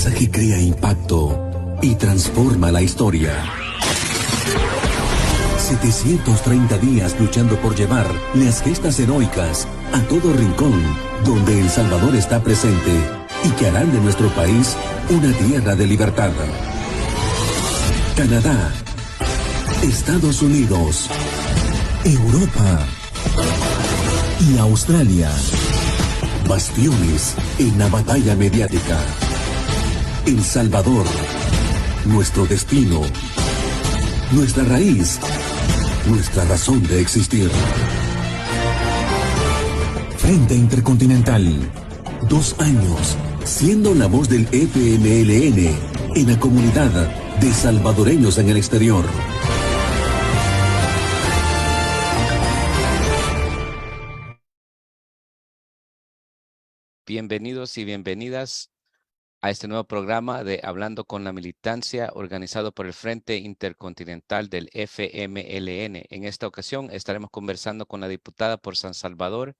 fuerza que crea impacto y transforma la historia. 730 días luchando por llevar las gestas heroicas a todo rincón donde El Salvador está presente y que harán de nuestro país una tierra de libertad. Canadá, Estados Unidos, Europa y Australia. Bastiones en la batalla mediática. El Salvador, nuestro destino, nuestra raíz, nuestra razón de existir. Frente Intercontinental, 2 años, siendo la voz del FMLN en la comunidad de salvadoreños en el exterior. Bienvenidos y bienvenidas a este nuevo programa de Hablando con la Militancia, organizado por el Frente Intercontinental del FMLN. En esta ocasión estaremos conversando con la diputada por San Salvador,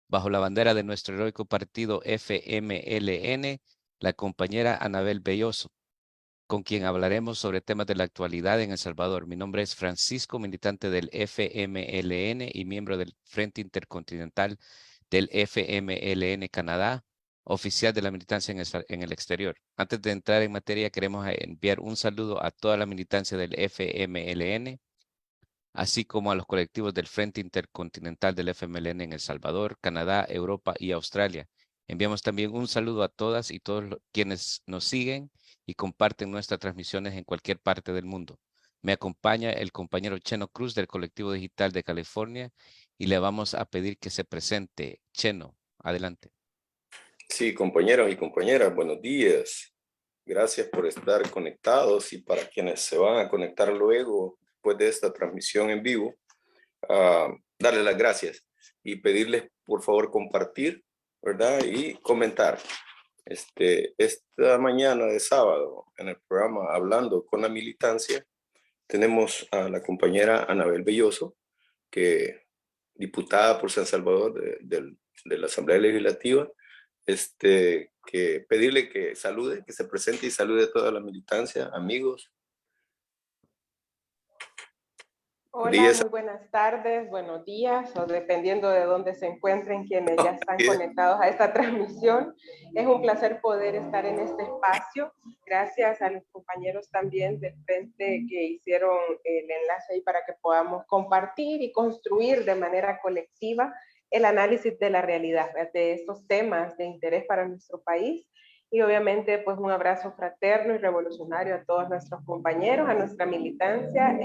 bajo la bandera de nuestro heroico partido FMLN, la compañera Anabel Belloso, con quien hablaremos sobre temas de la actualidad en El Salvador. Mi nombre es Francisco, militante del FMLN y miembro del Frente Intercontinental del FMLN Canadá, oficial de la militancia en el exterior. Antes de entrar en materia, queremos enviar un saludo a toda la militancia del FMLN, así como a los colectivos del Frente Intercontinental del FMLN en El Salvador, Canadá, Europa y Australia. Enviamos también un saludo a todas y todos quienes nos siguen y comparten nuestras transmisiones en cualquier parte del mundo. Me acompaña el compañero Cheno Cruz del Colectivo Digital de California y le vamos a pedir que se presente. Cheno, adelante. Sí, compañeros y compañeras, buenos días. Gracias por estar conectados y para quienes se van a conectar luego, después de esta transmisión en vivo, darles las gracias y pedirles por favor compartir, ¿verdad? Y comentar. Esta mañana de sábado, en el programa Hablando con la Militancia, tenemos a la compañera Anabel Belloso, que diputada por San Salvador de la Asamblea Legislativa, que pedirle que salude, que se presente y salude a toda la militancia, amigos. Hola, muy buenas tardes, buenos días, o dependiendo de dónde se encuentren quienes ya están conectados a esta transmisión. Es un placer poder estar en este espacio. Gracias a los compañeros también del frente que hicieron el enlace ahí para que podamos compartir y construir de manera colectiva el análisis de la realidad de estos temas de interés para nuestro país. Y obviamente pues un abrazo fraterno y revolucionario a todos nuestros compañeros, a nuestra militancia,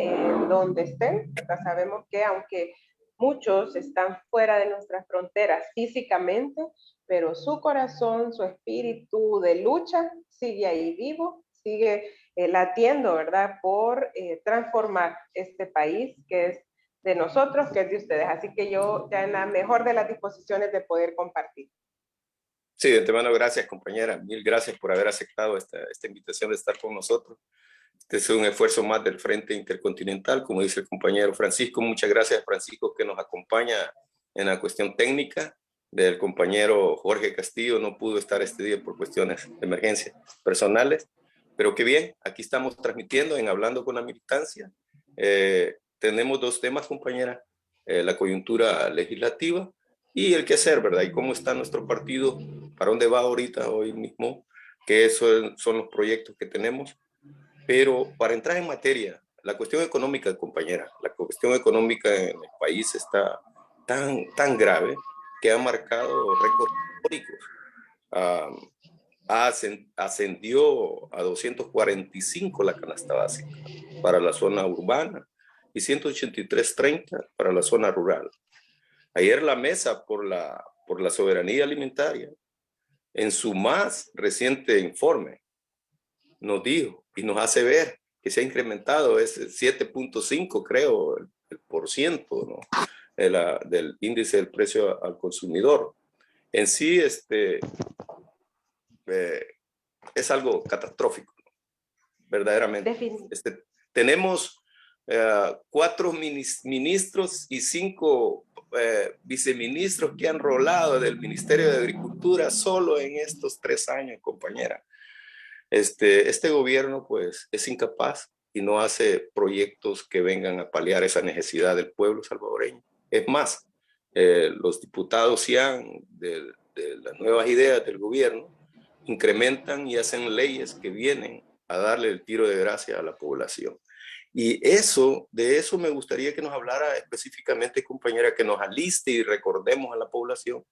donde estén. Sabemos que aunque muchos están fuera de nuestras fronteras físicamente, pero su corazón, su espíritu de lucha sigue ahí vivo, sigue latiendo, ¿verdad? Por transformar este país que es de nosotros, que es de ustedes. Así que yo ya en la mejor de las disposiciones de poder compartir. Sí, de antemano, gracias, compañera. Mil gracias por haber aceptado esta invitación de estar con nosotros. Este es un esfuerzo más del Frente Intercontinental, como dice el compañero Francisco. Muchas gracias, Francisco, que nos acompaña en la cuestión técnica. Del compañero Jorge Castillo no pudo estar este día por cuestiones de emergencia personales, pero qué bien, aquí estamos transmitiendo en Hablando con la Militancia. Tenemos 2 temas, compañera, la coyuntura legislativa y el qué hacer, ¿verdad? Y cómo está nuestro partido, para dónde va ahorita, hoy mismo, que esos son los proyectos que tenemos. Pero para entrar en materia, la cuestión económica, compañera, la cuestión económica en el país está tan grave que ha marcado récords históricos. Ascendió a 245 la canasta básica para la zona urbana y 183.30 para la zona rural. Ayer la Mesa por la Soberanía Alimentaria, en su más reciente informe, nos dijo y nos hace ver que se ha incrementado ese 7.5, creo, el por ciento, ¿no? del índice del precio al consumidor. En sí, es algo catastrófico, ¿no? Verdaderamente. Tenemos 4 ministros y 5 viceministros que han rolado del Ministerio de Agricultura solo en estos 3 años, compañera. Este gobierno pues es incapaz y no hace proyectos que vengan a paliar esa necesidad del pueblo salvadoreño. Es más, los diputados CIAN de las nuevas ideas del gobierno incrementan y hacen leyes que vienen a darle el tiro de gracia a la población. Y de eso me gustaría que nos hablara específicamente, compañera, que nos aliste y recordemos a la población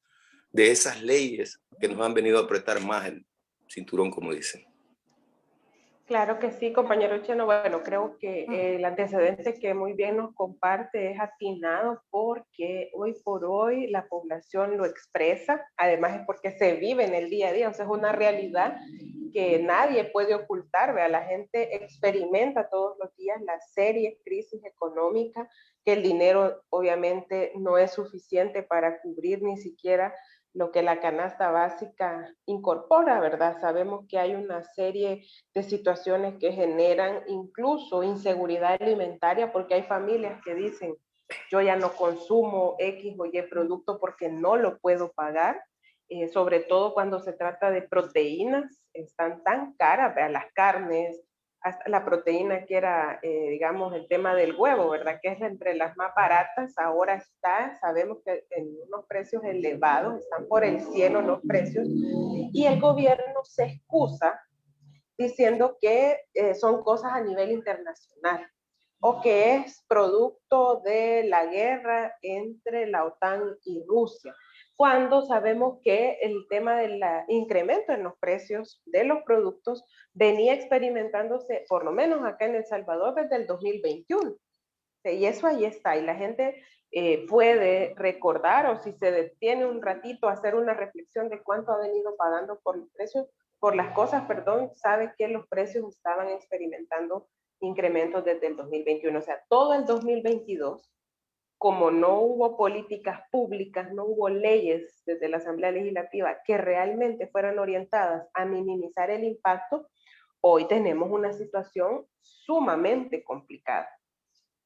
de esas leyes que nos han venido a apretar más el cinturón, como dicen. Claro que sí, compañero Cheno. Bueno, creo que el antecedente que muy bien nos comparte es atinado porque hoy por hoy la población lo expresa, además es porque se vive en el día a día, o sea, es una realidad que nadie puede ocultar, ¿vea? La gente experimenta todos los días la seria crisis económica, que el dinero obviamente no es suficiente para cubrir ni siquiera lo que la canasta básica incorpora, ¿verdad? Sabemos que hay una serie de situaciones que generan incluso inseguridad alimentaria, porque hay familias que dicen, yo ya no consumo X o Y producto porque no lo puedo pagar, sobre todo cuando se trata de proteínas, están tan caras, ¿verdad? Las carnes, hasta la proteína que era, digamos, el tema del huevo, ¿verdad? Que es entre las más baratas, ahora está, sabemos que en unos precios elevados, están por el cielo los precios, y el gobierno se excusa diciendo que son cosas a nivel internacional o que es producto de la guerra entre la OTAN y Rusia, cuando sabemos que el tema del incremento en los precios de los productos venía experimentándose, por lo menos acá en El Salvador, desde el 2021. Y eso ahí está, y la gente puede recordar, o si se detiene un ratito a hacer una reflexión de cuánto ha venido pagando por los precios, por las cosas, perdón, sabe que los precios estaban experimentando incrementos desde el 2021. O sea, todo el 2022, como no hubo políticas públicas, no hubo leyes desde la Asamblea Legislativa que realmente fueran orientadas a minimizar el impacto, hoy tenemos una situación sumamente complicada.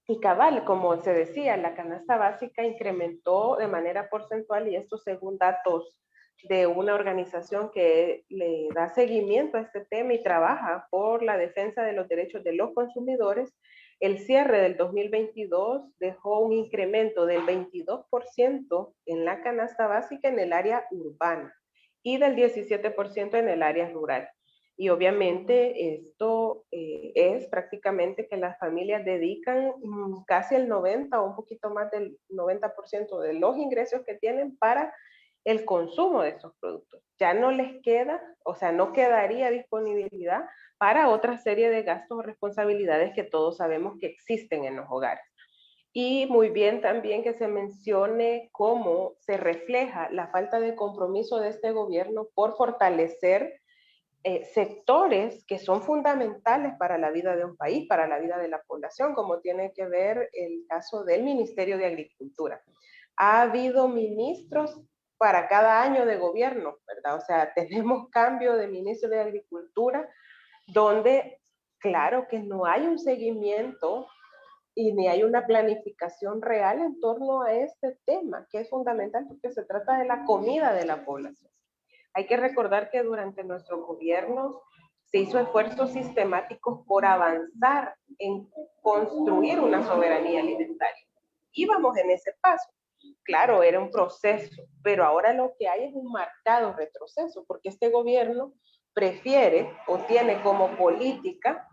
Y cabal, como se decía, la canasta básica incrementó de manera porcentual, y esto según datos de una organización que le da seguimiento a este tema y trabaja por la defensa de los derechos de los consumidores. El cierre del 2022 dejó un incremento del 22% en la canasta básica en el área urbana y del 17% en el área rural. Y obviamente esto es prácticamente que las familias dedican casi el 90 o un poquito más del 90% de los ingresos que tienen para el consumo de estos productos. Ya no les queda, o sea, no quedaría disponibilidad para otra serie de gastos o responsabilidades que todos sabemos que existen en los hogares. Y muy bien también que se mencione cómo se refleja la falta de compromiso de este gobierno por fortalecer sectores que son fundamentales para la vida de un país, para la vida de la población, como tiene que ver el caso del Ministerio de Agricultura. Ha habido ministros para cada año de gobierno, ¿verdad? O sea, tenemos cambio de ministro de Agricultura, donde, claro que no hay un seguimiento y ni hay una planificación real en torno a este tema, que es fundamental porque se trata de la comida de la población. Hay que recordar que durante nuestros gobiernos se hizo esfuerzos sistemáticos por avanzar en construir una soberanía alimentaria. Íbamos en ese paso. Claro, era un proceso, pero ahora lo que hay es un marcado retroceso, porque este gobierno prefiere o tiene como política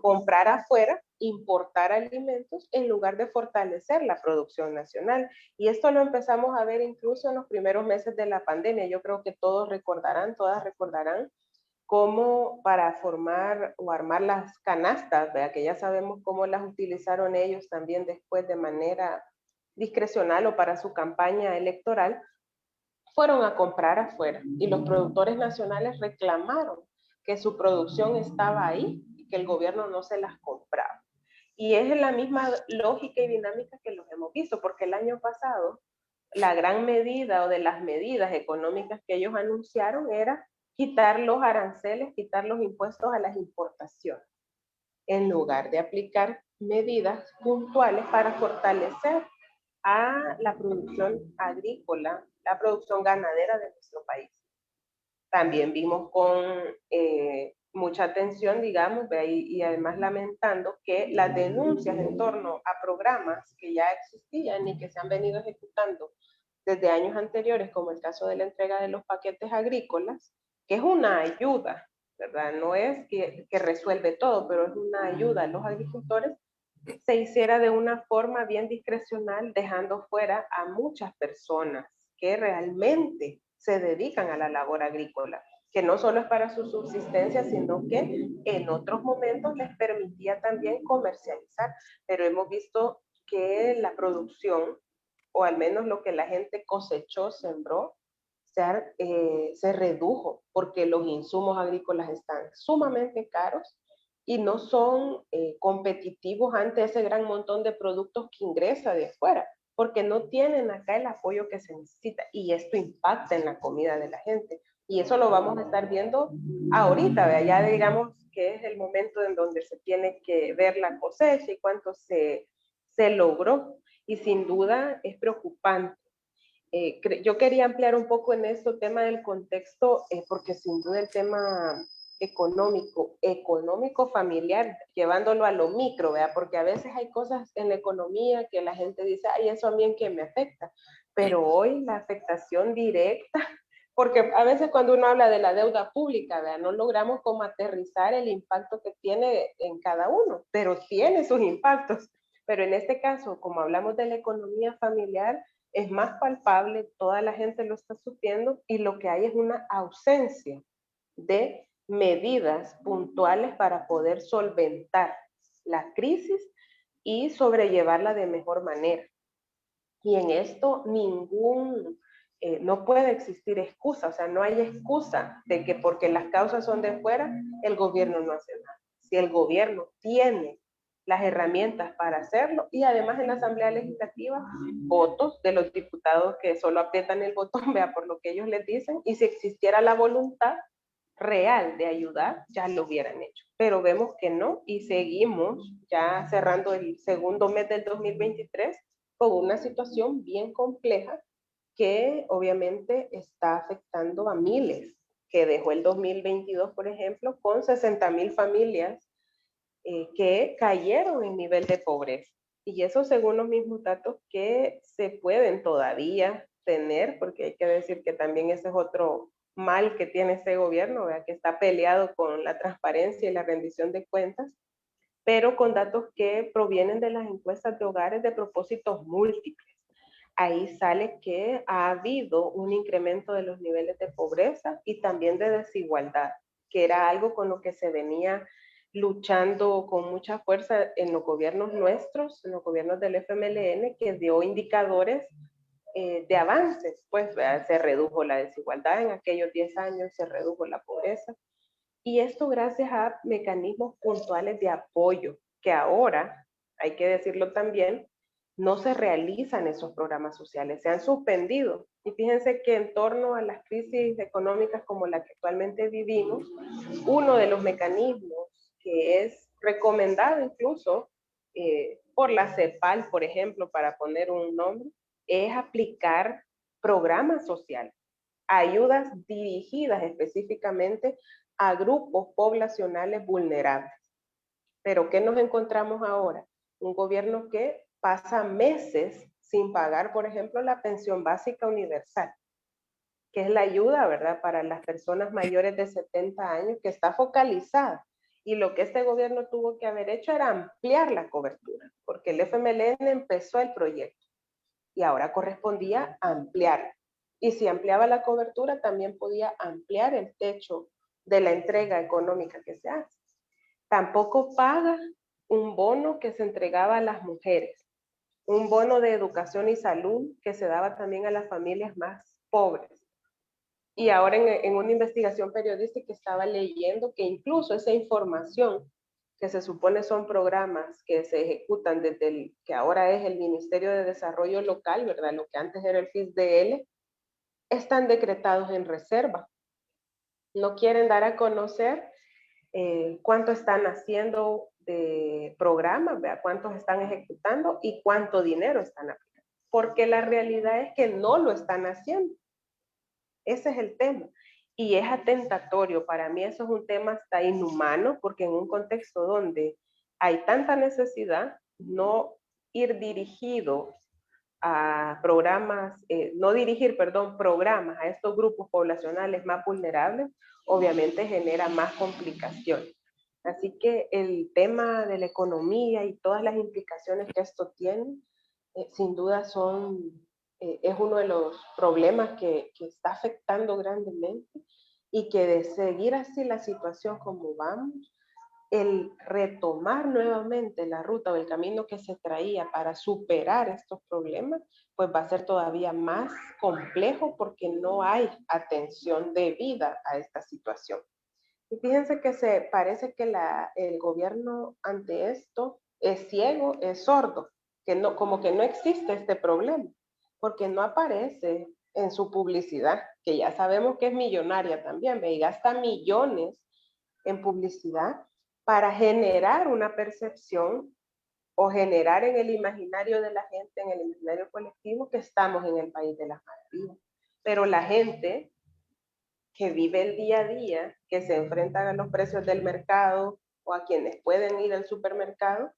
comprar afuera, importar alimentos en lugar de fortalecer la producción nacional. Y esto lo empezamos a ver incluso en los primeros meses de la pandemia. Yo creo que todos recordarán, todas recordarán cómo para formar o armar las canastas, ¿verdad? Que ya sabemos cómo las utilizaron ellos también después de manera discrecional o para su campaña electoral, fueron a comprar afuera y los productores nacionales reclamaron que su producción estaba ahí y que el gobierno no se las compraba. Y es la misma lógica y dinámica que los hemos visto, porque el año pasado la gran medida o de las medidas económicas que ellos anunciaron era quitar los aranceles, quitar los impuestos a las importaciones, en lugar de aplicar medidas puntuales para fortalecer a la producción agrícola, la producción ganadera de nuestro país. También vimos con mucha atención, digamos, y además lamentando que las denuncias en torno a programas que ya existían y que se han venido ejecutando desde años anteriores, como el caso de la entrega de los paquetes agrícolas, que es una ayuda, ¿verdad? No es que resuelve todo, pero es una ayuda a los agricultores, se hiciera de una forma bien discrecional, dejando fuera a muchas personas que realmente se dedican a la labor agrícola, que no solo es para su subsistencia, sino que en otros momentos les permitía también comercializar. Pero hemos visto que la producción, o al menos lo que la gente cosechó, sembró, se redujo porque los insumos agrícolas están sumamente caros y no son competitivos ante ese gran montón de productos que ingresa de afuera, porque no tienen acá el apoyo que se necesita, y esto impacta en la comida de la gente. Y eso lo vamos a estar viendo ahorita, ¿verdad? Ya digamos que es el momento en donde se tiene que ver la cosecha y cuánto se logró, y sin duda es preocupante. Yo quería ampliar un poco en este tema del contexto, porque sin duda el tema económico familiar, llevándolo a lo micro, ¿verdad? Porque a veces hay cosas en la economía que la gente dice, ay, eso a mí en qué me afecta, pero hoy la afectación directa, porque a veces cuando uno habla de la deuda pública, ¿verdad? No logramos como aterrizar el impacto que tiene en cada uno, pero tiene sus impactos. Pero en este caso, como hablamos de la economía familiar, es más palpable, toda la gente lo está sufriendo, y lo que hay es una ausencia de medidas puntuales para poder solventar la crisis y sobrellevarla de mejor manera. Y en esto no puede existir excusa, o sea, no hay excusa de que porque las causas son de fuera, el gobierno no hace nada. Si el gobierno tiene las herramientas para hacerlo, y además en la Asamblea Legislativa, votos de los diputados que solo aprietan el botón, vea, por lo que ellos les dicen, y si existiera la voluntad real de ayudar, ya lo hubieran hecho. Pero vemos que no, y seguimos ya cerrando el segundo mes del 2023 con una situación bien compleja que obviamente está afectando a miles, que dejó el 2022, por ejemplo, con 60,000 familias que cayeron en nivel de pobreza. Y eso según los mismos datos que se pueden todavía tener, porque hay que decir que también ese es otro mal que tiene este gobierno, ¿verdad? Que está peleado con la transparencia y la rendición de cuentas, pero con datos que provienen de las encuestas de hogares de propósitos múltiples. Ahí sale que ha habido un incremento de los niveles de pobreza y también de desigualdad, que era algo con lo que se venía luchando con mucha fuerza en los gobiernos nuestros, en los gobiernos del FMLN, que dio indicadores de avances, pues se redujo la desigualdad en aquellos 10 años, se redujo la pobreza, y esto gracias a mecanismos puntuales de apoyo, que ahora, hay que decirlo también, no se realizan esos programas sociales, se han suspendido. Y fíjense que en torno a las crisis económicas como la que actualmente vivimos, uno de los mecanismos que es recomendado incluso por la CEPAL, por ejemplo, para poner un nombre, es aplicar programas sociales, ayudas dirigidas específicamente a grupos poblacionales vulnerables. Pero ¿qué nos encontramos ahora? Un gobierno que pasa meses sin pagar, por ejemplo, la pensión básica universal, que es la ayuda, ¿verdad?, para las personas mayores de 70 años, que está focalizada. Y lo que este gobierno tuvo que haber hecho era ampliar la cobertura, porque el FMLN empezó el proyecto y ahora correspondía ampliar. Y si ampliaba la cobertura, también podía ampliar el techo de la entrega económica que se hace. Tampoco paga un bono que se entregaba a las mujeres, un bono de educación y salud que se daba también a las familias más pobres. Y ahora en una investigación periodística estaba leyendo que incluso esa información, que se supone son programas que se ejecutan desde el que ahora es el Ministerio de Desarrollo Local, ¿verdad? Lo que antes era el FISDL, están decretados en reserva. No quieren dar a conocer cuánto están haciendo de programas, ¿verdad? Cuántos están ejecutando y cuánto dinero están aplicando. Porque la realidad es que no lo están haciendo. Ese es el tema. y es atentatorio. Para mí eso es un tema hasta inhumano, porque en un contexto donde hay tanta necesidad, no ir dirigido a programas, no dirigir, perdón, programas a estos grupos poblacionales más vulnerables, obviamente genera más complicaciones. Así que el tema de la economía y todas las implicaciones que esto tiene, sin duda es uno de los problemas que está afectando grandemente, y que de seguir así la situación como vamos, el retomar nuevamente la ruta o el camino que se traía para superar estos problemas, pues va a ser todavía más complejo, porque no hay atención debida a esta situación. Y fíjense que parece que el gobierno ante esto es ciego, es sordo, que no, como que no existe este problema, porque no aparece en su publicidad, que ya sabemos que es millonaria también, y gasta millones en publicidad para generar una percepción o generar en el imaginario de la gente, en el imaginario colectivo, que estamos en el país de las maravillas. Pero la gente que vive el día a día, que se enfrentan a los precios del mercado o a quienes pueden ir al supermercado,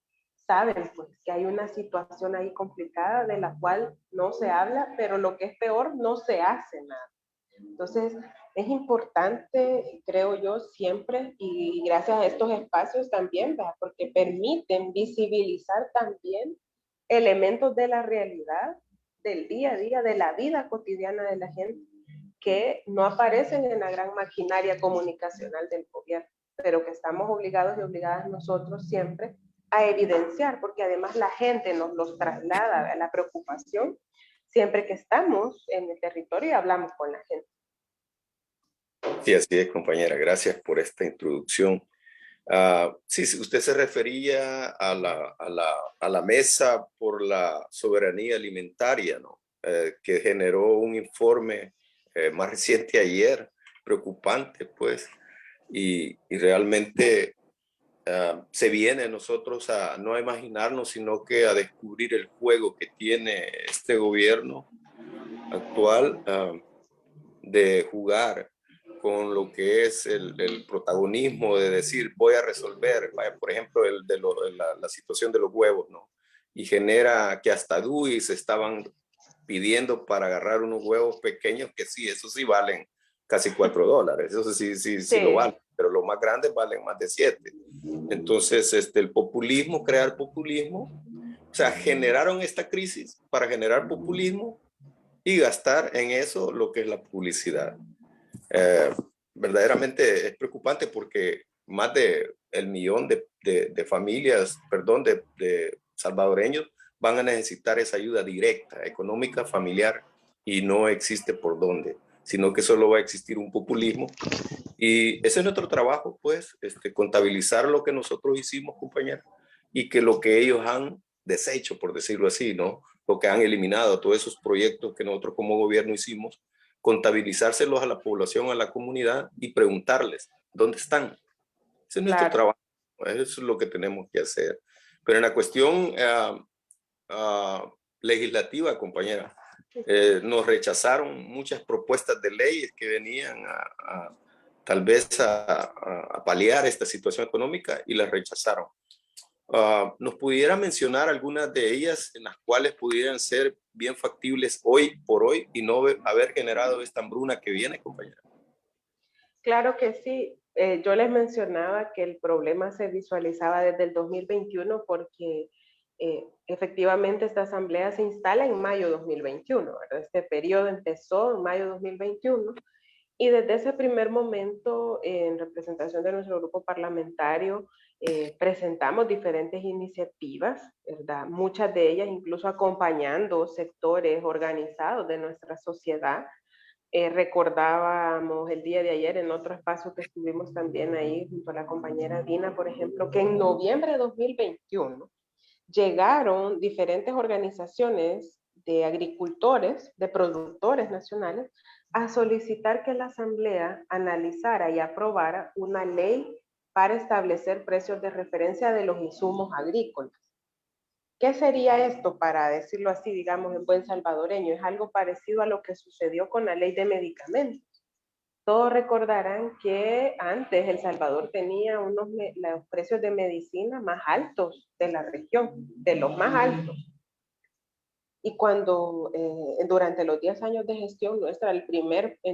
saben pues que hay una situación ahí complicada de la cual no se habla, pero lo que es peor, no se hace nada. Entonces, es importante, creo yo, siempre, y gracias a estos espacios también, ¿verdad? Porque permiten visibilizar también elementos de la realidad, del día a día, de la vida cotidiana de la gente, que no aparecen en la gran maquinaria comunicacional del gobierno, pero que estamos obligados y obligadas nosotros siempre a evidenciar, porque además la gente nos los traslada a la preocupación siempre que estamos en el territorio y hablamos con la gente. Sí, así es, compañera. Gracias por esta introducción. Sí, usted se refería a la mesa por la soberanía alimentaria, ¿no? Que generó un informe más reciente ayer, preocupante, pues, y realmente se viene nosotros a no a imaginarnos, sino que a descubrir el juego que tiene este gobierno actual, de jugar con lo que es el protagonismo de decir voy a resolver, vaya, por ejemplo, la situación de los huevos, ¿no? Y genera que hasta DUI se estaban pidiendo para agarrar unos huevos pequeños que sí, eso sí valen casi $4, eso sí lo valen, pero los más grandes valen más de 7. Entonces, el populismo, crear populismo, o sea, generaron esta crisis para generar populismo y gastar en eso lo que es la publicidad. Verdaderamente es preocupante, porque más de el millón de familias, perdón, de salvadoreños van a necesitar esa ayuda directa, económica, familiar, y no existe por dónde, sino que solo va a existir un populismo. Y ese es nuestro trabajo, pues, contabilizar lo que nosotros hicimos, compañeros, y que lo que ellos han deshecho, por decirlo así, ¿no? Lo que han eliminado, todos esos proyectos que nosotros como gobierno hicimos, contabilizárselos a la población, a la comunidad, y preguntarles, ¿dónde están? Ese es nuestro trabajo, eso es lo que tenemos que hacer. Pero en la cuestión legislativa, compañera, nos rechazaron muchas propuestas de leyes que venían tal vez a paliar esta situación económica, y las rechazaron. ¿Nos pudiera mencionar algunas de ellas en las cuales pudieran ser bien factibles hoy por hoy y no haber generado esta hambruna que viene, compañera? Claro que sí. Yo les mencionaba que el problema se visualizaba desde el 2021, porque efectivamente esta asamblea se instala en mayo de 2021, ¿verdad? Este periodo empezó en mayo de 2021, y desde ese primer momento, en representación de nuestro grupo parlamentario, presentamos diferentes iniciativas, ¿verdad? Muchas de ellas incluso acompañando sectores organizados de nuestra sociedad. Recordábamos el día de ayer en otro espacio que estuvimos también ahí junto a la compañera Dina, por ejemplo, que en noviembre de 2021 llegaron diferentes organizaciones de agricultores, de productores nacionales, a solicitar que la Asamblea analizara y aprobara una ley para establecer precios de referencia de los insumos agrícolas. ¿Qué sería esto, para decirlo así, digamos, en buen salvadoreño? Es algo parecido a lo que sucedió con la ley de medicamentos, Todos recordarán que antes El Salvador tenía los precios de medicina más altos de la región, de los más altos. Y cuando durante los 10 años de gestión nuestra,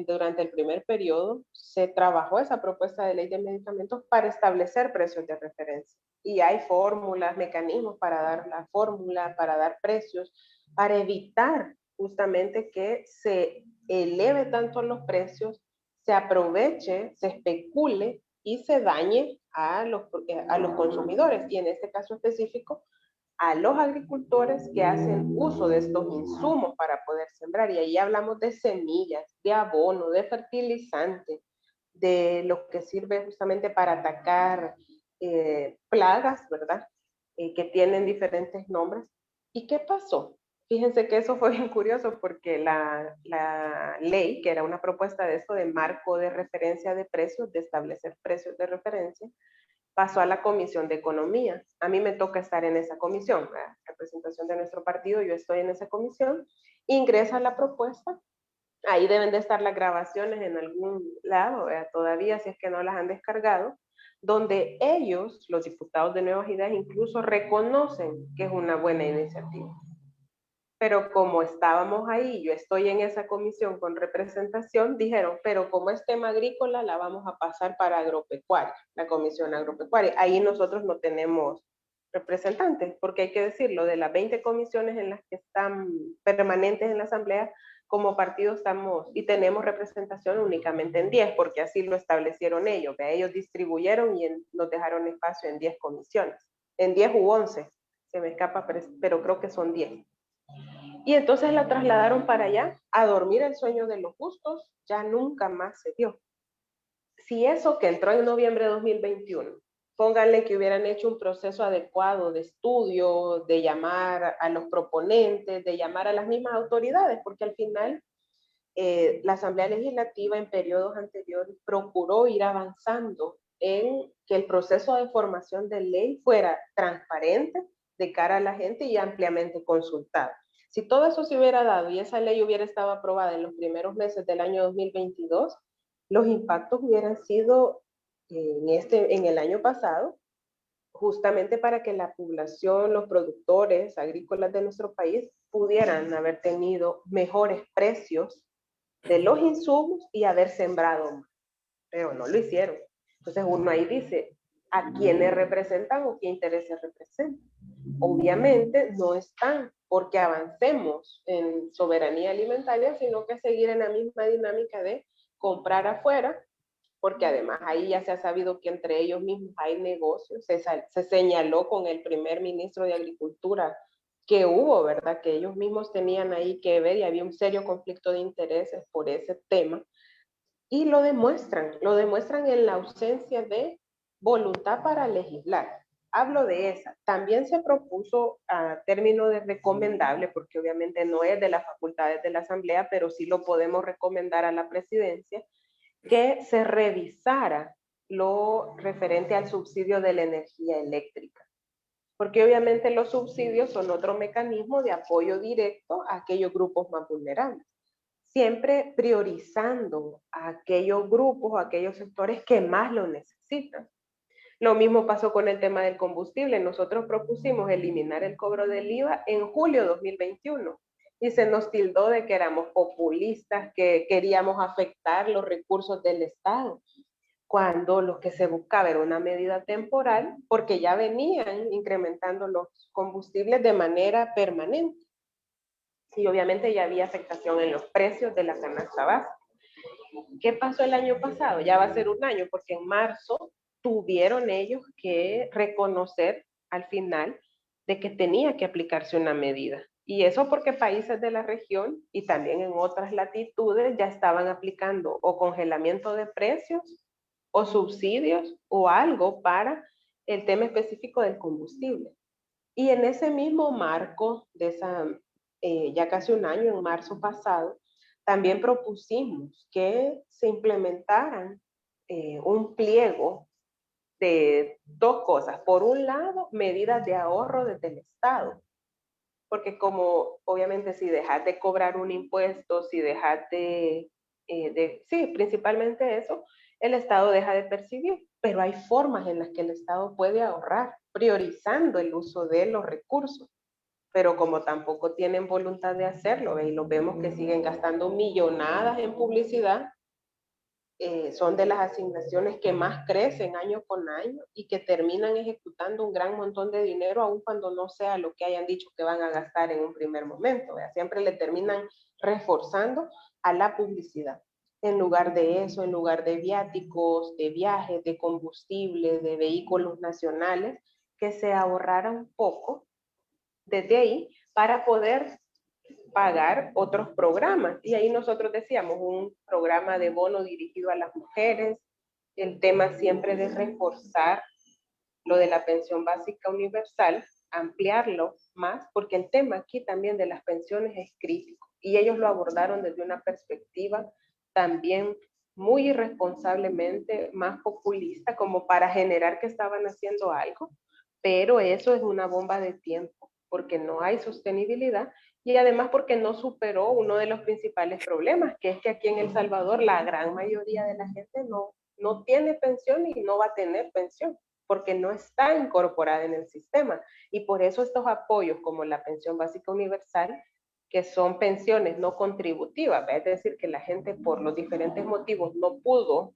durante el primer periodo, se trabajó esa propuesta de ley de medicamentos para establecer precios de referencia. Y hay fórmulas, mecanismos para dar la fórmula, para dar precios, para evitar justamente que se eleve tanto los precios, se aproveche, se especule y se dañe a los consumidores. Y en este caso específico, a los agricultores que hacen uso de estos insumos para poder sembrar. Y ahí hablamos de semillas, de abono, de fertilizante, de lo que sirve justamente para atacar plagas, ¿verdad? Que tienen diferentes nombres. ¿Y qué pasó? Fíjense que eso fue bien curioso porque la ley, que era una propuesta de esto de marco de referencia de precios, de establecer precios de referencia, pasó a la Comisión de Economía. A mí me toca estar en esa comisión, la representación de nuestro partido, yo estoy en esa comisión, ingresa la propuesta, ahí deben de estar las grabaciones en algún lado, todavía si es que no las han descargado, donde ellos, los diputados de Nuevas Ideas, incluso reconocen que es una buena iniciativa. Pero como estábamos ahí, yo estoy en esa comisión con representación, dijeron, pero como es tema agrícola, la vamos a pasar para agropecuaria, la comisión agropecuaria. Ahí nosotros no tenemos representantes, porque hay que decirlo, de las 20 comisiones en las que están permanentes en la asamblea, como partido estamos y tenemos representación únicamente en 10, porque así lo establecieron ellos. Ellos distribuyeron y nos dejaron espacio en 10 comisiones, en 10 u 11, se me escapa, pero creo que son 10. Y entonces la trasladaron para allá a dormir el sueño de los justos, ya nunca más se dio. Si eso que entró en noviembre de 2021, pónganle que hubieran hecho un proceso adecuado de estudio, de llamar a los proponentes, de llamar a las mismas autoridades, porque al final la Asamblea Legislativa en periodos anteriores procuró ir avanzando en que el proceso de formación de ley fuera transparente de cara a la gente y ampliamente consultado. Si todo eso se hubiera dado y esa ley hubiera estado aprobada en los primeros meses del año 2022, los impactos hubieran sido en el año pasado, justamente para que la población, los productores agrícolas de nuestro país pudieran haber tenido mejores precios de los insumos y haber sembrado más. Pero no lo hicieron. Entonces uno ahí dice, ¿a quiénes representan o qué intereses representan? Obviamente no están porque avancemos en soberanía alimentaria, sino que seguir en la misma dinámica de comprar afuera, porque además ahí ya se ha sabido que entre ellos mismos hay negocios. Se señaló con el primer ministro de Agricultura que hubo, ¿verdad? Que ellos mismos tenían ahí que ver y había un serio conflicto de intereses por ese tema. Y lo demuestran en la ausencia de voluntad para legislar. Hablo de esa. También se propuso a término de recomendable, porque obviamente no es de las facultades de la Asamblea, pero sí lo podemos recomendar a la presidencia, que se revisara lo referente al subsidio de la energía eléctrica. Porque obviamente los subsidios son otro mecanismo de apoyo directo a aquellos grupos más vulnerables. Siempre priorizando a aquellos grupos o aquellos sectores que más lo necesitan. Lo mismo pasó con el tema del combustible. Nosotros propusimos eliminar el cobro del IVA en julio de 2021 y se nos tildó de que éramos populistas, que queríamos afectar los recursos del Estado, cuando lo que se buscaba era una medida temporal porque ya venían incrementando los combustibles de manera permanente. Y obviamente ya había afectación en los precios de la canasta básica. ¿Qué pasó el año pasado? Ya va a ser un año, porque en marzo tuvieron ellos que reconocer al final de que tenía que aplicarse una medida. Y eso porque países de la región y también en otras latitudes ya estaban aplicando o congelamiento de precios o subsidios o algo para el tema específico del combustible. Y en ese mismo marco de esa ya casi un año, en marzo pasado, también propusimos que se implementaran un pliego de dos cosas. Por un lado, medidas de ahorro desde el Estado, porque como obviamente si dejas de cobrar un impuesto, si dejas de sí, principalmente eso, el Estado deja de percibir, pero hay formas en las que el Estado puede ahorrar, priorizando el uso de los recursos. Pero como tampoco tienen voluntad de hacerlo, y los vemos que siguen gastando millonadas en publicidad, son de las asignaciones que más crecen año con año y que terminan ejecutando un gran montón de dinero, aun cuando no sea lo que hayan dicho que van a gastar en un primer momento. Siempre le terminan reforzando a la publicidad. En lugar de eso, en lugar de viáticos, de viajes, de combustible, de vehículos nacionales, que se ahorrara un poco desde ahí para poder pagar otros programas. Y ahí nosotros decíamos un programa de bono dirigido a las mujeres, el tema siempre de reforzar lo de la pensión básica universal, ampliarlo más, porque el tema aquí también de las pensiones es crítico. Y ellos lo abordaron desde una perspectiva también muy irresponsablemente más populista, como para generar que estaban haciendo algo, pero eso es una bomba de tiempo, porque no hay sostenibilidad y además porque no superó uno de los principales problemas, que es que aquí en El Salvador la gran mayoría de la gente no tiene pensión y no va a tener pensión, porque no está incorporada en el sistema. Y por eso estos apoyos como la pensión básica universal, que son pensiones no contributivas, es decir, que la gente por los diferentes motivos no pudo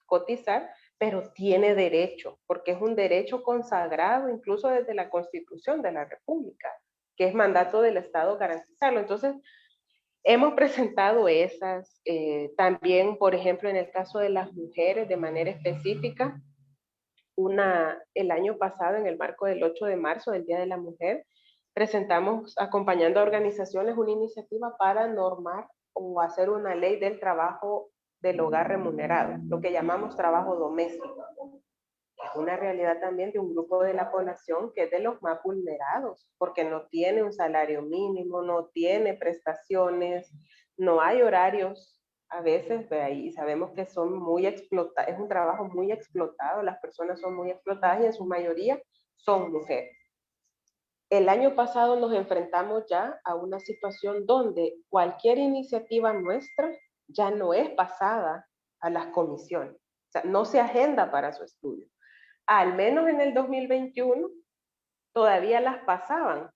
cotizar, pero tiene derecho, porque es un derecho consagrado incluso desde la Constitución de la República, que es mandato del Estado garantizarlo. Entonces, hemos presentado esas, también, por ejemplo, en el caso de las mujeres, de manera específica, el año pasado, en el marco del 8 de marzo, del Día de la Mujer, presentamos, acompañando a organizaciones, una iniciativa para normar o hacer una ley del trabajo del hogar remunerado, lo que llamamos trabajo doméstico. Es una realidad también de un grupo de la población que es de los más vulnerados, porque no tiene un salario mínimo, no tiene prestaciones, no hay horarios a veces, y sabemos que son muy explotados, es un trabajo muy explotado, las personas son muy explotadas y en su mayoría son mujeres. El año pasado nos enfrentamos ya a una situación donde cualquier iniciativa nuestra ya no es pasada a las comisiones, o sea, no se agenda para su estudio. Al menos en el 2021 todavía las pasaban.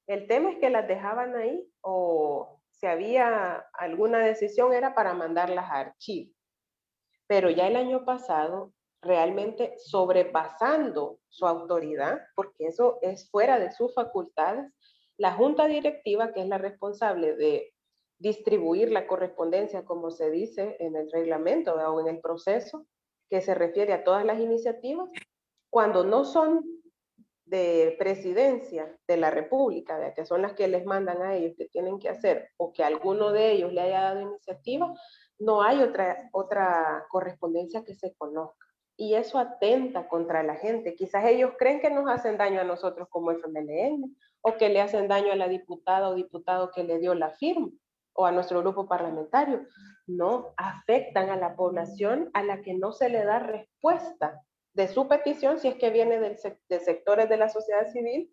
El tema es que las dejaban ahí o si había alguna decisión era para mandarlas a archivo. Pero ya el año pasado, realmente sobrepasando su autoridad, porque eso es fuera de sus facultades, la junta directiva, que es la responsable de distribuir la correspondencia, como se dice en el reglamento o en el proceso, que se refiere a todas las iniciativas, cuando no son de presidencia de la República, que son las que les mandan a ellos que tienen que hacer, o que alguno de ellos le haya dado iniciativa, no hay otra correspondencia que se conozca. Y eso atenta contra la gente. Quizás ellos creen que nos hacen daño a nosotros como FMLN, o que le hacen daño a la diputada o diputado que le dio la firma, o a nuestro grupo parlamentario. No, afectan a la población a la que no se le da respuesta de su petición, si es que viene de sectores de la sociedad civil,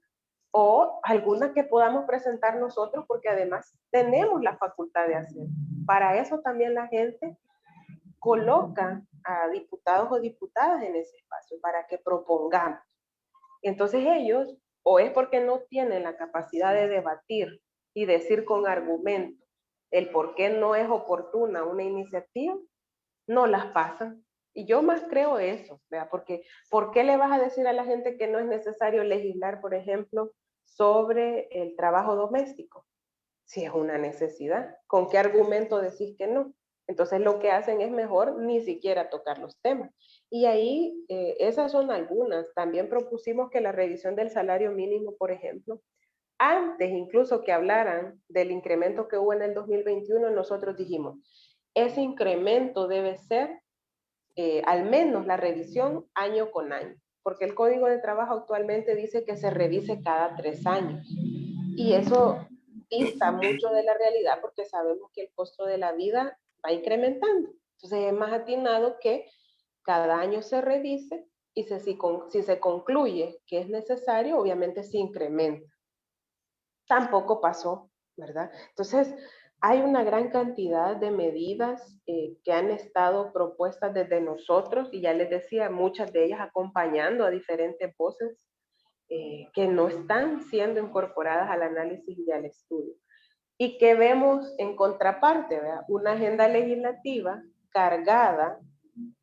o alguna que podamos presentar nosotros, porque además tenemos la facultad de hacer. Para eso también la gente coloca a diputados o diputadas en ese espacio, para que propongamos. Entonces ellos, o es porque no tienen la capacidad de debatir y decir con argumentos el por qué no es oportuna una iniciativa, no las pasan. Y yo más creo eso, ¿verdad? Porque ¿por qué le vas a decir a la gente que no es necesario legislar, por ejemplo, sobre el trabajo doméstico? Si es una necesidad, ¿con qué argumento decís que no? Entonces lo que hacen es mejor ni siquiera tocar los temas. Y ahí, esas son algunas. También propusimos que la revisión del salario mínimo, por ejemplo, antes incluso que hablaran del incremento que hubo en el 2021, nosotros dijimos, ese incremento debe ser al menos la revisión año con año, porque el Código de Trabajo actualmente dice que se revise cada 3 años. Y eso dista mucho de la realidad porque sabemos que el costo de la vida va incrementando. Entonces es más atinado que cada año se revise y si se concluye que es necesario, obviamente se incrementa. Tampoco pasó, ¿verdad? Entonces, Hay una gran cantidad de medidas que han estado propuestas desde nosotros, y ya les decía, muchas de ellas acompañando a diferentes voces que no están siendo incorporadas al análisis y al estudio. Y que vemos en contraparte, ¿verdad? Una agenda legislativa cargada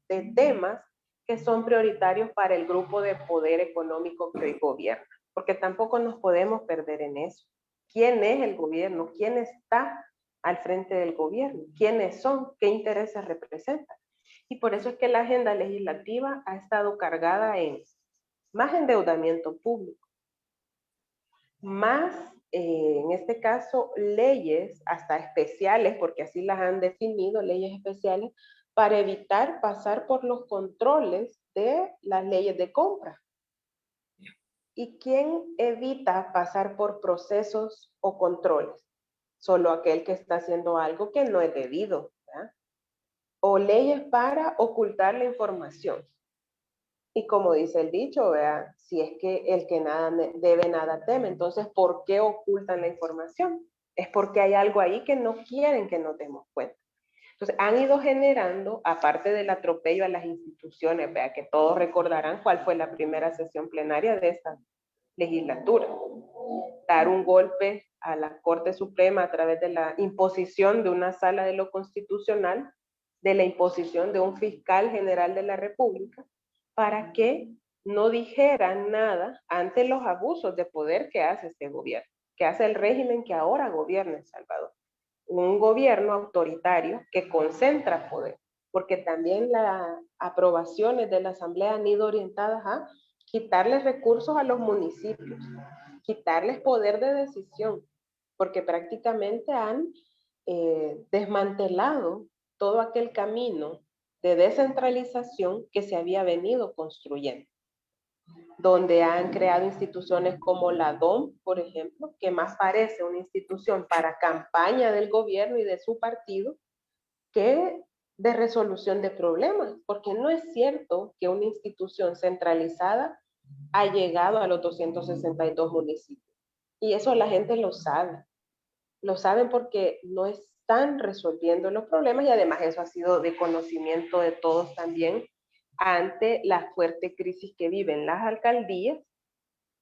de temas que son prioritarios para el grupo de poder económico que hoy gobierna, porque tampoco nos podemos perder en eso. ¿Quién es el gobierno? ¿Quién está al frente del gobierno? ¿Quiénes son? ¿Qué intereses representan? Y por eso es que la agenda legislativa ha estado cargada en más endeudamiento público, más, en este caso, leyes hasta especiales, porque así las han definido, leyes especiales, para evitar pasar por los controles de las leyes de compra. ¿Y quién evita pasar por procesos o controles? Solo aquel que está haciendo algo que no es debido, ¿verdad? O leyes para ocultar la información. Y como dice el dicho, ¿verdad? Si es que el que nada debe, nada teme. Entonces, ¿por qué ocultan la información? Es porque hay algo ahí que no quieren que nos demos cuenta. Entonces, han ido generando, aparte del atropello a las instituciones, ¿verdad? Que todos recordarán cuál fue la primera sesión plenaria de esta legislatura. Dar un golpe a la Corte Suprema a través de la imposición de una sala de lo constitucional, de la imposición de un fiscal general de la República, para que no dijeran nada ante los abusos de poder que hace este gobierno, que hace el régimen que ahora gobierna El Salvador. Un gobierno autoritario que concentra poder, porque también las aprobaciones de la Asamblea han ido orientadas a quitarles recursos a los municipios, quitarles poder de decisión, porque prácticamente han desmantelado todo aquel camino de descentralización que se había venido construyendo, donde han creado instituciones como la DOM, por ejemplo, que más parece una institución para campaña del gobierno y de su partido que de resolución de problemas, porque no es cierto que una institución centralizada ha llegado a los 262 municipios. Y eso la gente lo sabe. Lo saben porque no están resolviendo los problemas, y además eso ha sido de conocimiento de todos también ante la fuerte crisis que viven las alcaldías,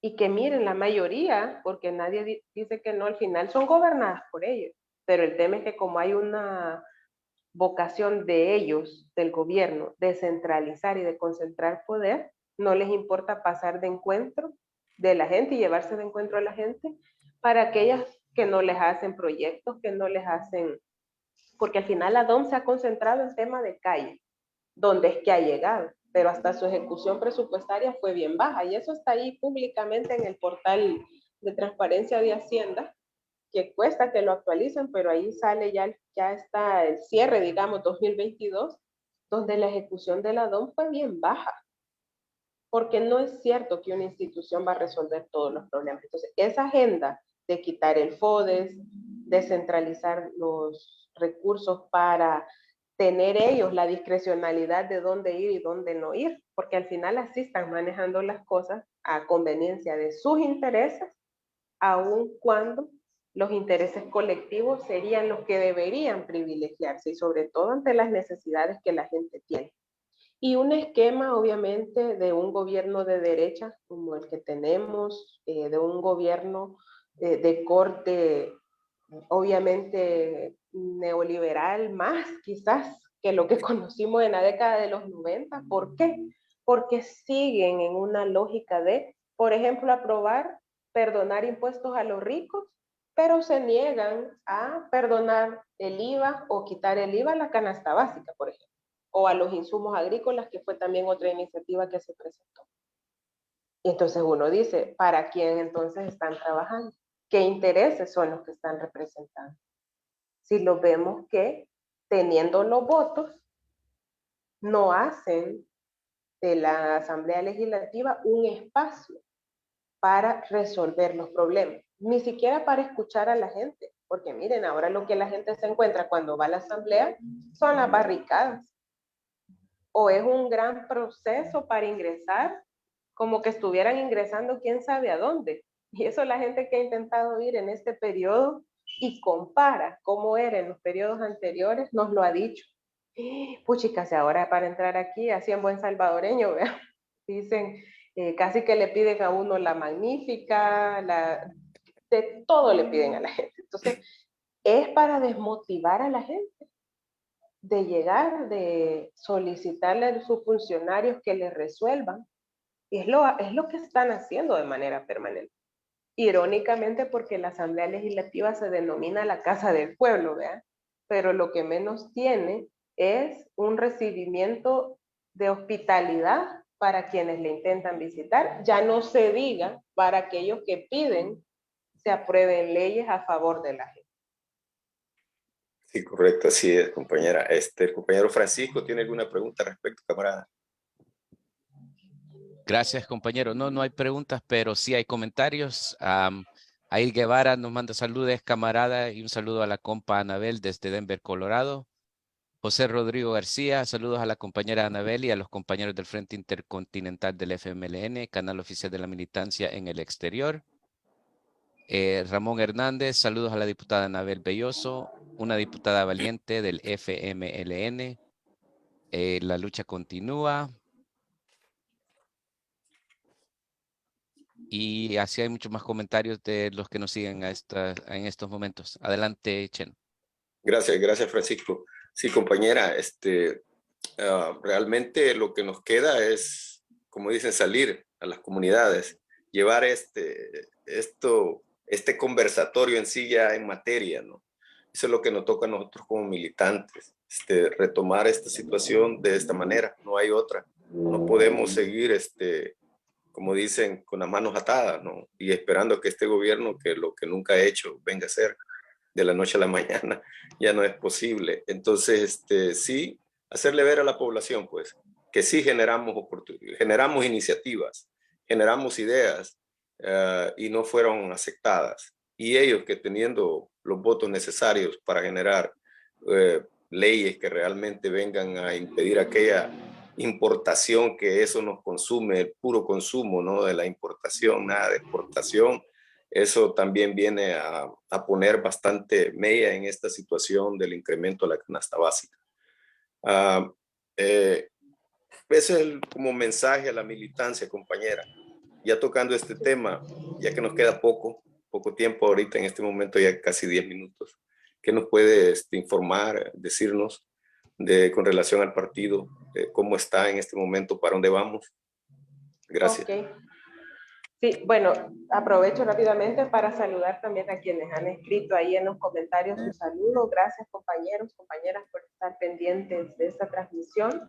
y que miren, la mayoría, porque nadie dice que no, al final son gobernadas por ellos, pero el tema es que como hay una vocación de ellos, del gobierno, de centralizar y de concentrar poder, no les importa pasar de encuentro de la gente y llevarse de encuentro a la gente para aquellas que no les hacen proyectos, que no les hacen, porque al final la DOM se ha concentrado en tema de calle, donde es que ha llegado, pero hasta su ejecución presupuestaria fue bien baja, y eso está ahí públicamente en el portal de transparencia de Hacienda, que cuesta que lo actualicen, pero ahí sale ya está el cierre, digamos, 2022, donde la ejecución de la DOM fue bien baja, porque no es cierto que una institución va a resolver todos los problemas. Entonces, esa agenda de quitar el FODES, descentralizar los recursos para tener ellos la discrecionalidad de dónde ir y dónde no ir, porque al final así están manejando las cosas a conveniencia de sus intereses, aun cuando los intereses colectivos serían los que deberían privilegiarse, y sobre todo ante las necesidades que la gente tiene. Y un esquema, obviamente, de un gobierno de derecha como el que tenemos, de un gobierno de corte, obviamente, neoliberal, más quizás que lo que conocimos en la década de los 90. ¿Por qué? Porque siguen en una lógica de, por ejemplo, perdonar impuestos a los ricos, pero se niegan a perdonar el IVA o quitar el IVA a la canasta básica, por ejemplo, o a los insumos agrícolas, que fue también otra iniciativa que se presentó. Y entonces uno dice, ¿para quién entonces están trabajando? ¿Qué intereses son los que están representando? Si lo vemos que, teniendo los votos, no hacen de la Asamblea Legislativa un espacio para resolver los problemas, ni siquiera para escuchar a la gente, porque miren, ahora lo que la gente se encuentra cuando va a la Asamblea son las barricadas, o es un gran proceso para ingresar, como que estuvieran ingresando quién sabe a dónde. Y eso la gente que ha intentado ir en este periodo y compara cómo era en los periodos anteriores, nos lo ha dicho. Puchica, si ahora para entrar aquí, así en buen salvadoreño, ¿verdad? Dicen, casi que le piden a uno la magnífica, de todo le piden a la gente. Entonces, es para desmotivar a la gente, de llegar, de solicitarle a sus funcionarios que les resuelvan. Y es lo que están haciendo de manera permanente. Irónicamente, porque la Asamblea Legislativa se denomina la Casa del Pueblo, ¿verdad? Pero lo que menos tiene es un recibimiento de hospitalidad para quienes le intentan visitar. Ya no se diga para aquellos que piden se aprueben leyes a favor de la gente. Sí, correcto, así es, compañera. El compañero Francisco tiene alguna pregunta al respecto, camarada. Gracias, compañero. No hay preguntas, pero sí hay comentarios. Ail Guevara nos manda saludos, camarada, y un saludo a la compa Anabel desde Denver, Colorado. José Rodrigo García, saludos a la compañera Anabel y a los compañeros del Frente Intercontinental del FMLN, canal oficial de la militancia en el exterior. Ramón Hernández, saludos a la diputada Anabel Belloso, una diputada valiente del FMLN. La lucha continúa. Y así hay muchos más comentarios de los que nos siguen en estos momentos. Adelante, Chen. Gracias, Francisco. Sí, compañera, realmente lo que nos queda es, como dicen, salir a las comunidades, llevar este conversatorio en sí ya en materia, ¿no? Eso es lo que nos toca a nosotros como militantes, retomar esta situación de esta manera, no hay otra. No podemos seguir, como dicen, con las manos atadas, ¿no? Y esperando que este gobierno, que lo que nunca ha hecho, venga a hacer de la noche a la mañana, ya no es posible. Entonces, sí, hacerle ver a la población, pues, que sí generamos iniciativas, generamos ideas y no fueron aceptadas. Y ellos que teniendo los votos necesarios para generar leyes que realmente vengan a impedir aquella importación, que eso nos consume, el puro consumo, ¿no? De la importación, nada de exportación. Eso también viene a poner bastante mella en esta situación del incremento de la canasta básica. Ese es como mensaje a la militancia, compañera. Ya tocando este tema, ya que nos queda poco tiempo ahorita, en este momento ya casi 10 minutos, ¿qué nos puede informar, decirnos con relación al partido, cómo está en este momento, para dónde vamos? Gracias. Okay. Sí, bueno, aprovecho rápidamente para saludar también a quienes han escrito ahí en los comentarios su saludo. Gracias, compañeros, compañeras, por estar pendientes de esta transmisión.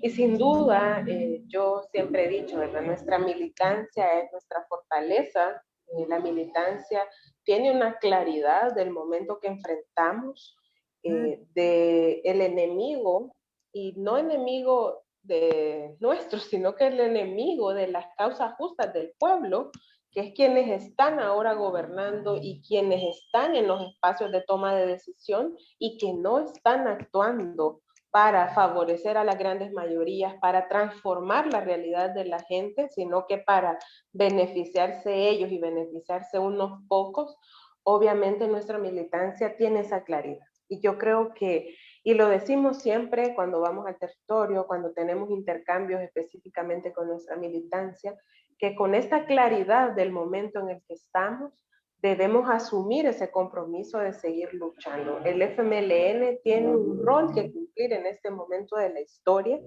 Y sin duda, yo siempre he dicho, ¿verdad? Nuestra militancia es nuestra fortaleza. La militancia tiene una claridad del momento que enfrentamos, del enemigo, y no enemigo de nuestros, sino que el enemigo de las causas justas del pueblo, que es quienes están ahora gobernando y quienes están en los espacios de toma de decisión y que no están actuando para favorecer a las grandes mayorías, para transformar la realidad de la gente, sino que para beneficiarse ellos y beneficiarse unos pocos. Obviamente nuestra militancia tiene esa claridad. Y yo creo que, y lo decimos siempre cuando vamos al territorio, cuando tenemos intercambios específicamente con nuestra militancia, que con esta claridad del momento en el que estamos, debemos asumir ese compromiso de seguir luchando. El FMLN tiene un rol que cumplir en este momento de la historia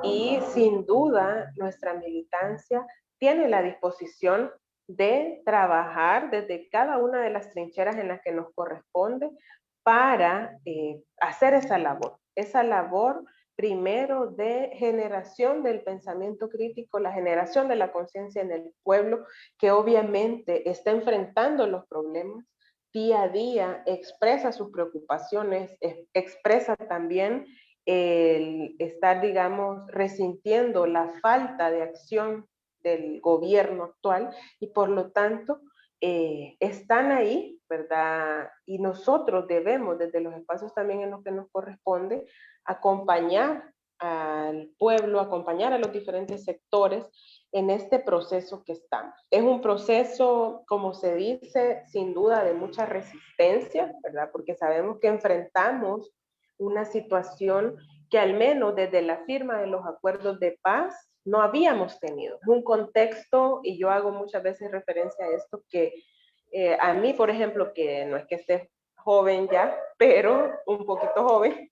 y sin duda nuestra militancia tiene la disposición de trabajar desde cada una de las trincheras en las que nos corresponde para hacer esa labor primero de generación del pensamiento crítico, la generación de la conciencia en el pueblo, que obviamente está enfrentando los problemas día a día, expresa sus preocupaciones, expresa también el estar, digamos, resintiendo la falta de acción del gobierno actual y por lo tanto están ahí, ¿verdad? Y nosotros debemos, desde los espacios también en los que nos corresponde, acompañar al pueblo, acompañar a los diferentes sectores en este proceso que estamos. Es un proceso, como se dice, sin duda de mucha resistencia, ¿verdad? Porque sabemos que enfrentamos una situación que al menos desde la firma de los acuerdos de paz no habíamos tenido. Es un contexto, y yo hago muchas veces referencia a esto, que a mí, por ejemplo, que no es que esté joven ya, pero un poquito joven,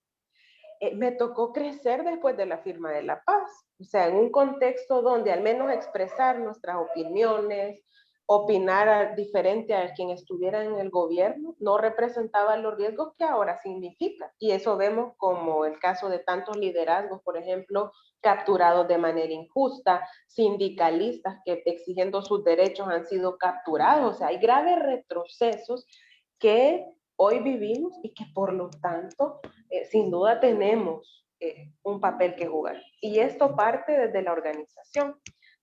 me tocó crecer después de la firma de la paz. O sea, en un contexto donde al menos expresar nuestras opiniones, opinar diferente a quien estuviera en el gobierno, no representaba los riesgos que ahora significa. Y eso vemos como el caso de tantos liderazgos, por ejemplo, capturados de manera injusta, sindicalistas que exigiendo sus derechos han sido capturados. O sea, hay graves retrocesos que hoy vivimos y que por lo tanto sin duda tenemos un papel que jugar. Y esto parte desde la organización.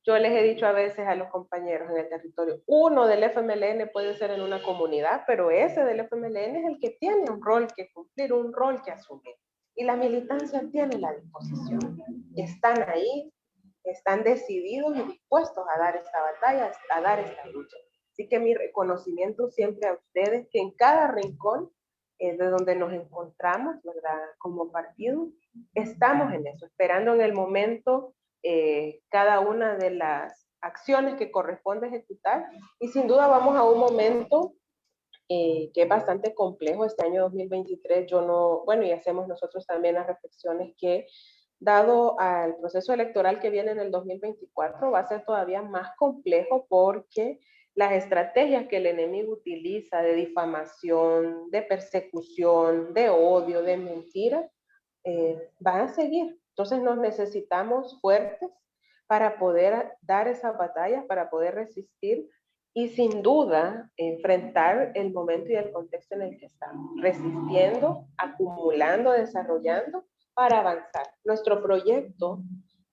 Yo les he dicho a veces a los compañeros en el territorio, uno del FMLN puede ser en una comunidad, pero ese del FMLN es el que tiene un rol que cumplir, un rol que asumir. Y la militancia tiene la disposición. Están ahí, están decididos y dispuestos a dar esta batalla, a dar esta lucha. Así que mi reconocimiento siempre a ustedes, que en cada rincón de donde nos encontramos, ¿verdad? Como partido, estamos en eso, esperando en el momento cada una de las acciones que corresponde ejecutar, y sin duda vamos a un momento que es bastante complejo. Este año 2023 yo no, bueno, y hacemos nosotros también las reflexiones que dado al proceso electoral que viene en el 2024 va a ser todavía más complejo, porque las estrategias que el enemigo utiliza de difamación, de persecución, de odio, de mentira, van a seguir. Entonces nos necesitamos fuertes para poder dar esas batallas, para poder resistir y sin duda enfrentar el momento y el contexto en el que estamos, resistiendo, acumulando, desarrollando para avanzar. Nuestro proyecto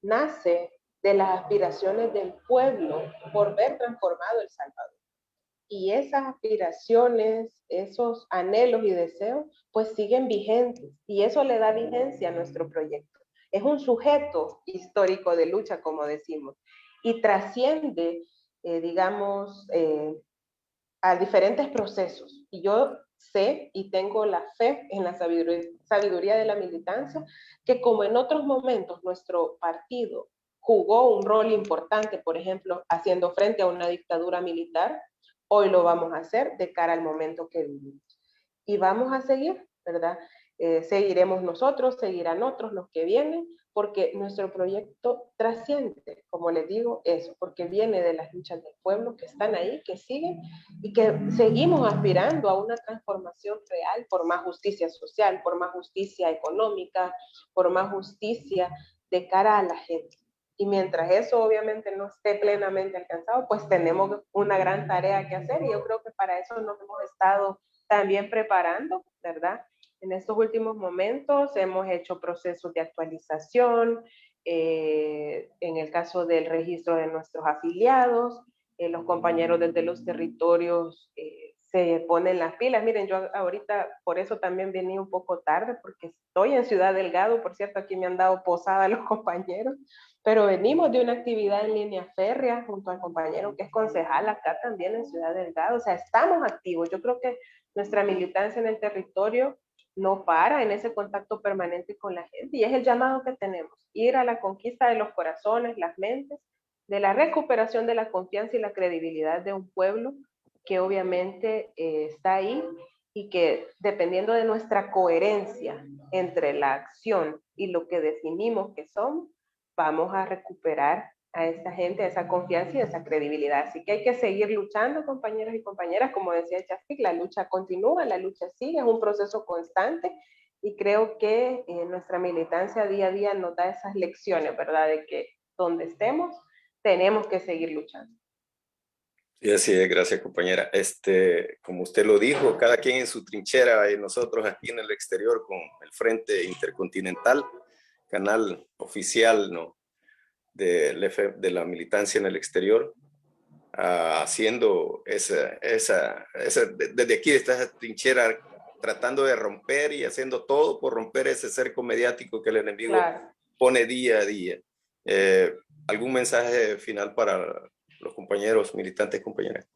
nace de las aspiraciones del pueblo por ver transformado El Salvador. Y esas aspiraciones, esos anhelos y deseos, pues siguen vigentes. Y eso le da vigencia a nuestro proyecto. Es un sujeto histórico de lucha, como decimos, y trasciende, digamos, a diferentes procesos. Y yo sé y tengo la fe en la sabiduría de la militancia, que como en otros momentos nuestro partido jugó un rol importante, por ejemplo, haciendo frente a una dictadura militar, hoy lo vamos a hacer de cara al momento que vivimos. Y vamos a seguir, ¿verdad? Seguiremos nosotros, seguirán otros los que vienen, porque nuestro proyecto trasciende, como les digo, eso, porque viene de las luchas del pueblo que están ahí, que siguen y que seguimos aspirando a una transformación real por más justicia social, por más justicia económica, por más justicia de cara a la gente. Y mientras eso obviamente no esté plenamente alcanzado, pues tenemos una gran tarea que hacer, y yo creo que para eso nos hemos estado también preparando, ¿verdad? En estos últimos momentos hemos hecho procesos de actualización, en el caso del registro de nuestros afiliados, los compañeros desde los territorios se ponen las pilas. Miren, yo ahorita por eso también venía un poco tarde, porque estoy en Ciudad Delgado, por cierto, aquí me han dado posada los compañeros, pero venimos de una actividad en línea férrea junto al compañero que es concejal acá también en Ciudad Delgado. O sea, estamos activos. Yo creo que nuestra militancia en el territorio no para en ese contacto permanente con la gente, y es el llamado que tenemos, ir a la conquista de los corazones, las mentes, de la recuperación de la confianza y la credibilidad de un pueblo que obviamente está ahí, y que dependiendo de nuestra coherencia entre la acción y lo que definimos que somos, vamos a recuperar a esta gente, a esa confianza y a esa credibilidad. Así que hay que seguir luchando, compañeros y compañeras. Como decía Chafik, la lucha continúa, la lucha sigue, es un proceso constante, y creo que nuestra militancia día a día nos da esas lecciones, ¿verdad? De que donde estemos, tenemos que seguir luchando. Sí, así es, gracias compañera. Como usted lo dijo, cada quien en su trinchera, y nosotros aquí en el exterior con el Frente Intercontinental, canal oficial, ¿no?, de la militancia en el exterior, haciendo desde aquí, esta trinchera, tratando de romper y haciendo todo por romper ese cerco mediático que el enemigo pone día a día. ¿Algún mensaje final para los compañeros, militantes, compañeras?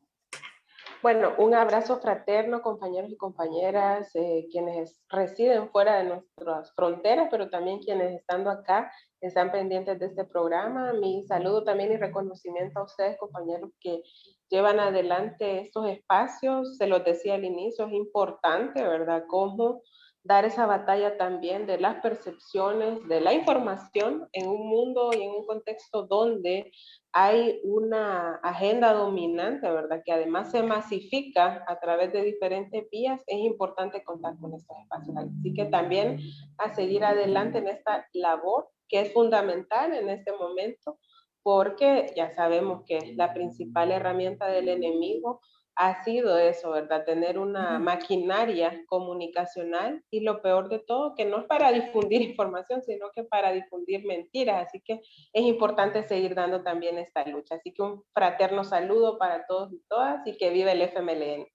Bueno, un abrazo fraterno, compañeros y compañeras, quienes residen fuera de nuestras fronteras, pero también quienes estando acá están pendientes de este programa. Mi saludo también y reconocimiento a ustedes, compañeros, que llevan adelante estos espacios. Se los decía al inicio, es importante, ¿verdad? Cómo dar esa batalla también de las percepciones, de la información en un mundo y en un contexto donde hay una agenda dominante, ¿verdad? Que además se masifica a través de diferentes vías. Es importante contar con estos espacios. Así que también a seguir adelante en esta labor que es fundamental en este momento, porque ya sabemos que la principal herramienta del enemigo ha sido eso, ¿verdad? Tener una maquinaria comunicacional y lo peor de todo, que no es para difundir información, sino que para difundir mentiras. Así que es importante seguir dando también esta lucha. Así que un fraterno saludo para todos y todas y que viva el FMLN.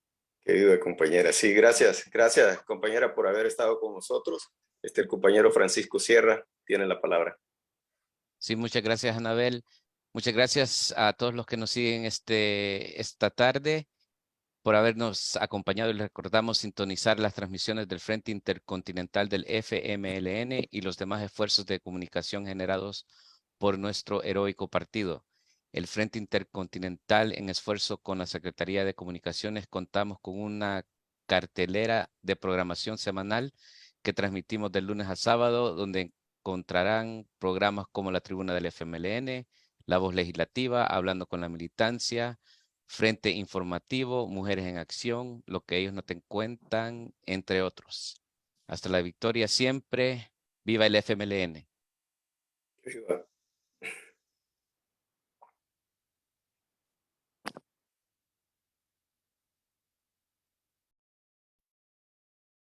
Que viva, compañera. Sí, gracias, compañera, por haber estado con nosotros. El compañero Francisco Sierra tiene la palabra. Sí, muchas gracias, Anabel. Muchas gracias a todos los que nos siguen esta tarde por habernos acompañado. Y les recordamos sintonizar las transmisiones del Frente Intercontinental del FMLN y los demás esfuerzos de comunicación generados por nuestro heroico partido. El Frente Intercontinental, en esfuerzo con la Secretaría de Comunicaciones, contamos con una cartelera de programación semanal que transmitimos de lunes a sábado, donde encontrarán programas como la Tribuna del FMLN, La Voz Legislativa, Hablando con la Militancia, Frente Informativo, Mujeres en Acción, Lo que ellos no te cuentan, entre otros. Hasta la victoria siempre. Viva el FMLN. Viva.